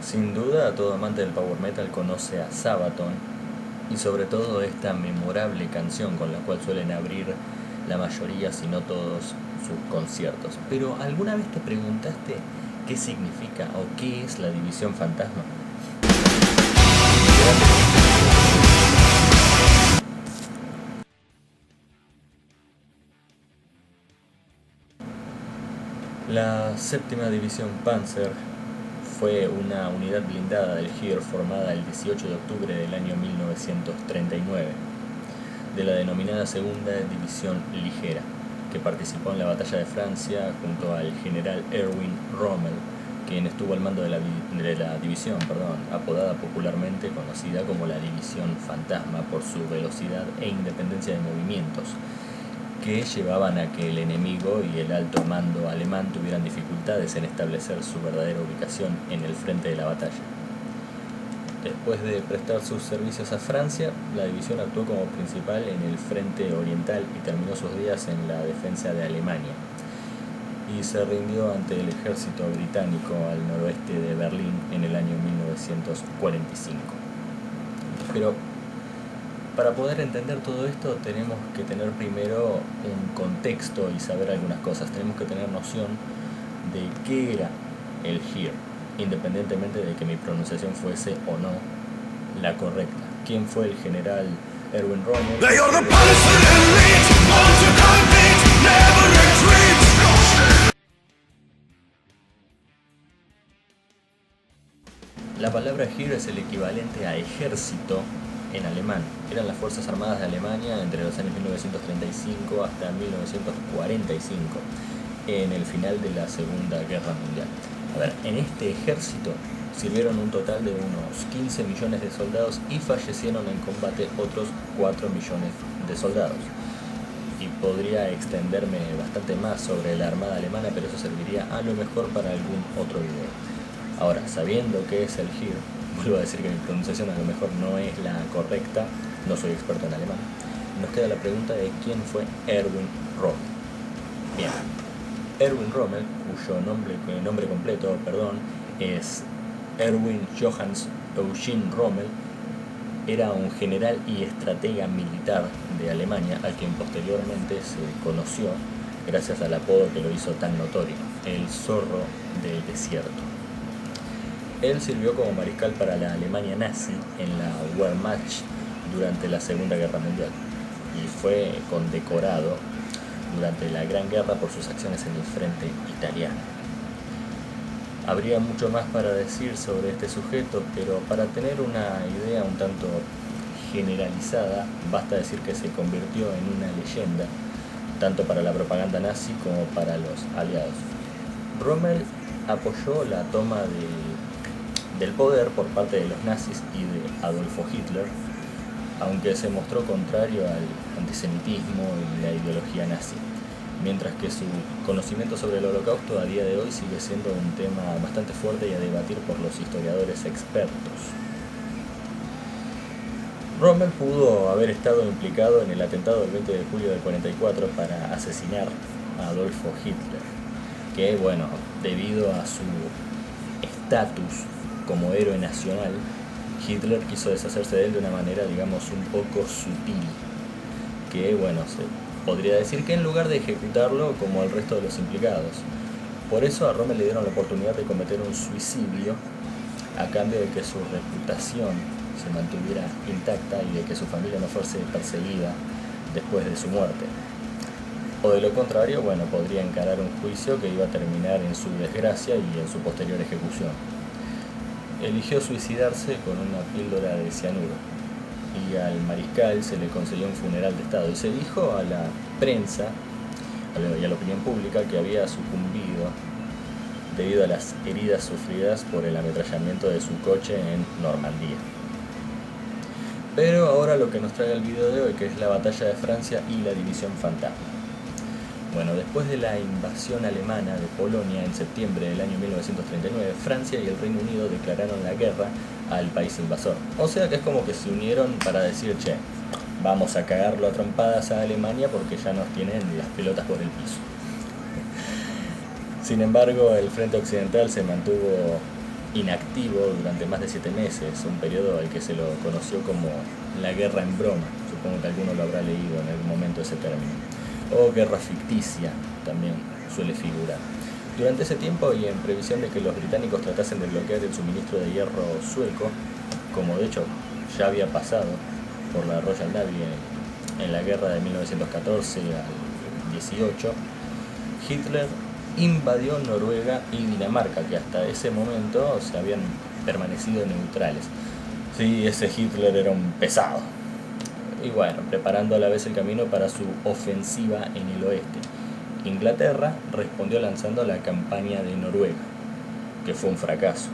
Sin duda, todo amante del power metal conoce a Sabaton y sobre todo esta memorable canción con la cual suelen abrir la mayoría, si no todos, sus conciertos. Pero ¿alguna vez te preguntaste qué significa o qué es la División Fantasma? La séptima División Panzer fue una unidad blindada del Heer formada el 18 de octubre del año 1939, de la denominada Segunda División Ligera, que participó en la Batalla de Francia junto al general Erwin Rommel, quien estuvo al mando de la división, apodada popularmente conocida como la División Fantasma por su velocidad e independencia de movimientos, que llevaban a que el enemigo y el alto mando alemán tuvieran dificultades en establecer su verdadera ubicación en el frente de la batalla. Después de prestar sus servicios a Francia, la división actuó como principal en el frente oriental y terminó sus días en la defensa de Alemania, y se rindió ante el ejército británico al noroeste de Berlín en el año 1945. Pero para poder entender todo esto tenemos que tener primero un contexto y saber algunas cosas. Tenemos que tener noción de qué era el Heer, independientemente de que mi pronunciación fuese o no la correcta. ¿Quién fue el general Erwin Rommel? La palabra Heer es el equivalente a ejército en alemán. Eran las Fuerzas Armadas de Alemania entre los años 1935 hasta 1945, en el final de la Segunda Guerra Mundial. En este ejército sirvieron un total de unos 15 millones de soldados y fallecieron en combate otros 4 millones de soldados. Y podría extenderme bastante más sobre la Armada Alemana, pero eso serviría a lo mejor para algún otro video. Ahora, sabiendo qué es el Heer, vuelvo a decir que mi pronunciación a lo mejor no es la correcta, no soy experto en alemán, nos queda la pregunta de quién fue Erwin Rommel. Bien, Erwin Rommel, cuyo nombre completo es Erwin Johannes Eugen Rommel, era un general y estratega militar de Alemania, al quien posteriormente se conoció gracias al apodo que lo hizo tan notorio, el zorro del desierto. Él sirvió como mariscal para la Alemania nazi en la Wehrmacht durante la Segunda Guerra Mundial y fue condecorado durante la Gran Guerra por sus acciones en el frente italiano. Habría mucho más para decir sobre este sujeto, pero para tener una idea un tanto generalizada, basta decir que se convirtió en una leyenda, tanto para la propaganda nazi como para los aliados. Rommel apoyó la toma del poder por parte de los nazis y de Adolfo Hitler, aunque se mostró contrario al antisemitismo y la ideología nazi, mientras que su conocimiento sobre el Holocausto a día de hoy sigue siendo un tema bastante fuerte y a debatir por los historiadores expertos. Rommel pudo haber estado implicado en el atentado del 20 de julio del 44 para asesinar a Adolfo Hitler, que debido a su estatus como héroe nacional, Hitler quiso deshacerse de él de una manera, un poco sutil, que se podría decir que en lugar de ejecutarlo como al resto de los implicados. Por eso a Rommel le dieron la oportunidad de cometer un suicidio a cambio de que su reputación se mantuviera intacta y de que su familia no fuese perseguida después de su muerte. O de lo contrario, podría encarar un juicio que iba a terminar en su desgracia y en su posterior ejecución. Eligió suicidarse con una píldora de cianuro y al mariscal se le concedió un funeral de estado y se dijo a la prensa y a la opinión pública que había sucumbido debido a las heridas sufridas por el ametrallamiento de su coche en Normandía. Pero ahora lo que nos trae el video de hoy, que es la batalla de Francia y la División Fantasma. Después de la invasión alemana de Polonia en septiembre del año 1939, Francia y el Reino Unido declararon la guerra al país invasor. O sea que es como que se unieron para decir, vamos a cagarlo a trompadas a Alemania porque ya nos tienen las pelotas por el piso. Sin embargo, el frente occidental se mantuvo inactivo durante más de 7 meses, un periodo al que se lo conoció como la guerra en broma. Supongo que alguno lo habrá leído en algún momento ese término. O guerra ficticia también suele figurar. Durante ese tiempo, y en previsión de que los británicos tratasen de bloquear el suministro de hierro sueco, como de hecho ya había pasado por la Royal Navy en la guerra de 1914 al 18, Hitler invadió Noruega y Dinamarca, que hasta ese momento se habían permanecido neutrales. Sí, ese Hitler era un pesado. Y bueno, preparando a la vez el camino para su ofensiva en el oeste. Inglaterra respondió lanzando la campaña de Noruega, que fue un fracaso.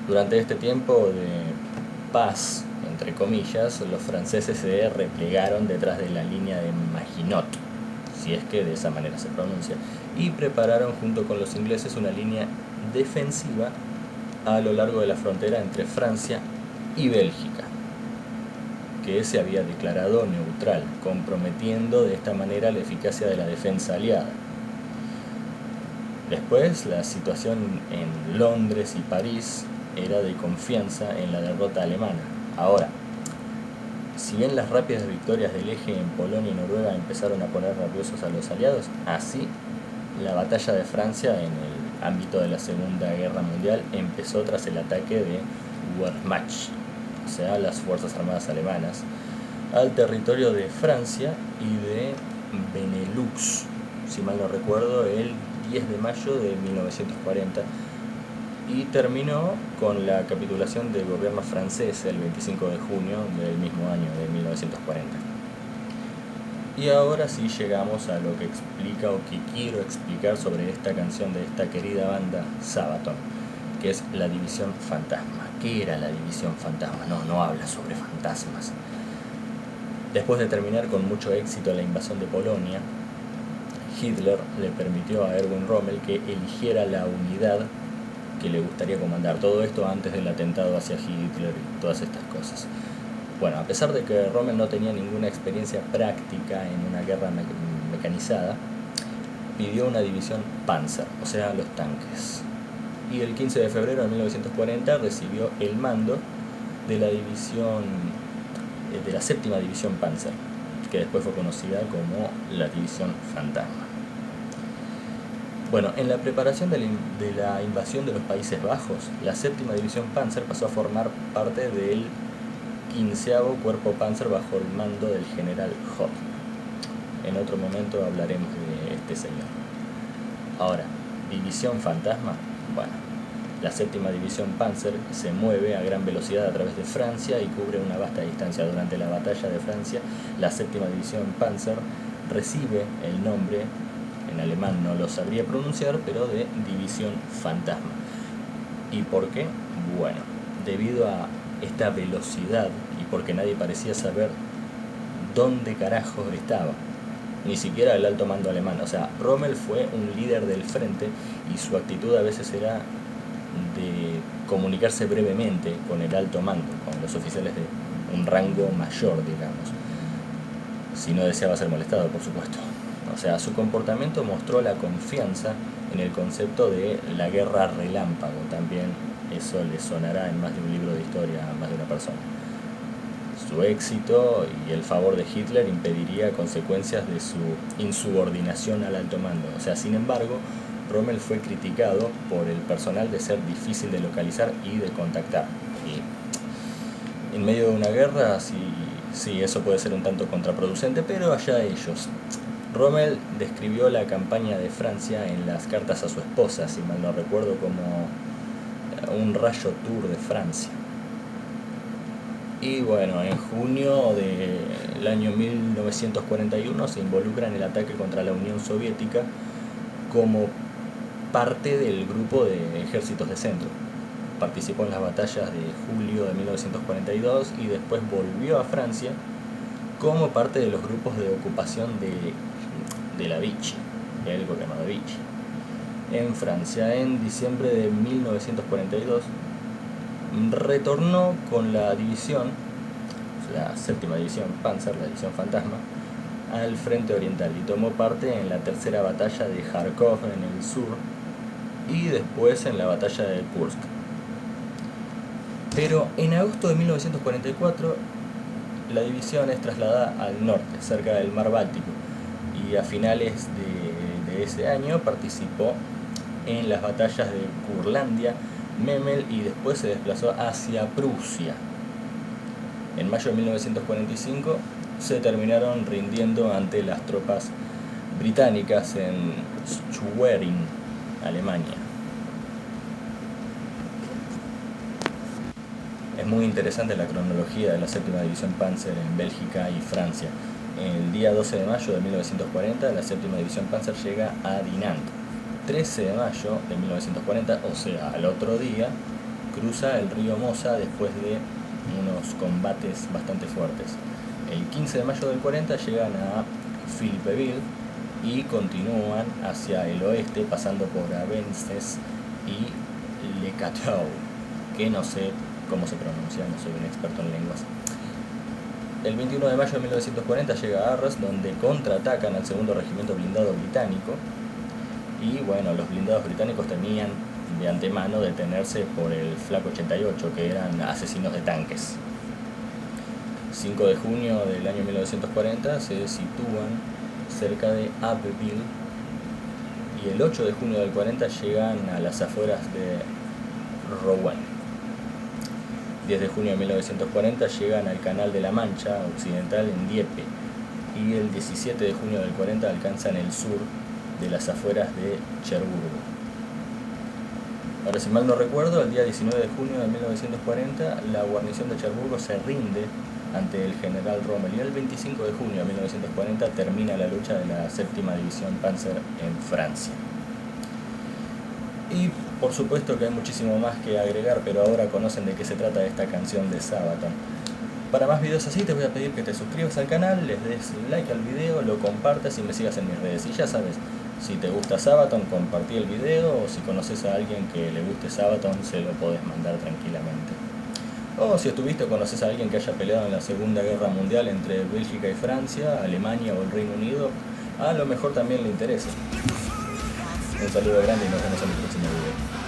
Durante este tiempo de paz, entre comillas, los franceses se replegaron detrás de la línea de Maginot, si es que de esa manera se pronuncia, y prepararon junto con los ingleses una línea defensiva a lo largo de la frontera entre Francia y Bélgica, que se había declarado neutral, comprometiendo de esta manera la eficacia de la defensa aliada. Después, la situación en Londres y París era de confianza en la derrota alemana. Ahora, si bien las rápidas victorias del eje en Polonia y Noruega empezaron a poner nerviosos a los aliados, así la batalla de Francia en el ámbito de la Segunda Guerra Mundial empezó tras el ataque de Wehrmacht, o sea, las Fuerzas Armadas Alemanas, al territorio de Francia y de Benelux, si mal no recuerdo, el 10 de mayo de 1940, y terminó con la capitulación del gobierno francés el 25 de junio del mismo año de 1940. Y ahora sí llegamos a lo que explica o que quiero explicar sobre esta canción de esta querida banda Sabaton, que es la División Fantasma. ¿Qué era la División Fantasma? No habla sobre fantasmas. Después de terminar con mucho éxito la invasión de Polonia, Hitler le permitió a Erwin Rommel que eligiera la unidad que le gustaría comandar. Todo esto antes del atentado hacia Hitler y todas estas cosas. Bueno, a pesar de que Rommel no tenía ninguna experiencia práctica en una guerra mecanizada, pidió una división Panzer, o sea, los tanques. Y el 15 de febrero de 1940 recibió el mando de la división, de la séptima división Panzer, que después fue conocida como la División Fantasma. Bueno, en la preparación de la invasión de los Países Bajos, la séptima división Panzer pasó a formar parte del 15º Cuerpo Panzer bajo el mando del general Hoth. En otro momento hablaremos de este señor. Ahora, División Fantasma. Bueno, la séptima división Panzer se mueve a gran velocidad a través de Francia y cubre una vasta distancia. Durante la batalla de Francia, la séptima división Panzer recibe el nombre, en alemán no lo sabría pronunciar, pero de División Fantasma. ¿Y por qué? Bueno, debido a esta velocidad y porque nadie parecía saber dónde carajo estaba, ni siquiera el alto mando alemán. O sea, Rommel fue un líder del frente y su actitud a veces era de comunicarse brevemente con el alto mando, con los oficiales de un rango mayor, digamos, si no deseaba ser molestado, por supuesto. O sea, su comportamiento mostró la confianza en el concepto de la guerra relámpago. También eso le sonará en más de un libro de historia a más de una persona. Su éxito y el favor de Hitler impediría consecuencias de su insubordinación al alto mando. O sea, sin embargo, Rommel fue criticado por el personal de ser difícil de localizar y de contactar. Y en medio de una guerra, sí, eso puede ser un tanto contraproducente, pero allá ellos. Rommel describió la campaña de Francia en las cartas a su esposa, si mal no recuerdo, como un rayo tour de Francia. Y bueno, en junio del año 1941 se involucra en el ataque contra la Unión Soviética como parte del grupo de ejércitos de centro. Participó en las batallas de julio de 1942 y después volvió a Francia como parte de los grupos de ocupación de la Vichy, el gobierno de Vichy. En Francia, en diciembre de 1942, retornó con la división, la séptima división Panzer, la división Fantasma, al frente oriental y tomó parte en la tercera batalla de Kharkov en el sur, y después en la batalla de Kursk. Pero en agosto de 1944 la división es trasladada al norte, cerca del mar Báltico, y a finales de ese año participó en las batallas de Curlandia, Memel, y después se desplazó hacia Prusia. En mayo de 1945 se terminaron rindiendo ante las tropas británicas en Schwerin, Alemania. Es muy interesante la cronología de la séptima división Panzer en Bélgica y Francia. El día 12 de mayo de 1940 la séptima división Panzer llega a Dinant. 13 de mayo de 1940, o sea, al otro día, cruza el río Mosa después de unos combates bastante fuertes. El 15 de mayo del 40 llegan a Philippeville y continúan hacia el oeste pasando por Avences y Le Cateau, que no sé cómo se pronuncia, no soy un experto en lenguas. El 21 de mayo de 1940 llega a Arras, donde contraatacan al segundo regimiento blindado británico, y bueno, los blindados británicos temían de antemano detenerse por el Flak 88, que eran asesinos de tanques. 5 de junio del año 1940 se sitúan cerca de Abbeville, y el 8 de junio del 40 llegan a las afueras de Rouen. 10 de junio de 1940 llegan al Canal de la Mancha Occidental en Dieppe, y el 17 de junio del 40 alcanzan el sur de las afueras de Cherburgo. Ahora, si mal no recuerdo, el día 19 de junio de 1940 la guarnición de Cherburgo se rinde ante el general Rommel, y el 25 de junio de 1940 termina la lucha de la séptima división Panzer en Francia. Y por supuesto que hay muchísimo más que agregar, pero ahora conocen de qué se trata esta canción de Sabaton. Para más videos así te voy a pedir que te suscribas al canal, les des like al video, lo compartas y me sigas en mis redes. Y ya sabes, si te gusta Sabaton, compartí el video, o si conoces a alguien que le guste Sabaton, se lo podés mandar tranquilamente. O si estuviste o conoces a alguien que haya peleado en la Segunda Guerra Mundial entre Bélgica y Francia, Alemania o el Reino Unido, a lo mejor también le interesa. Un saludo grande y nos vemos en el próximo video.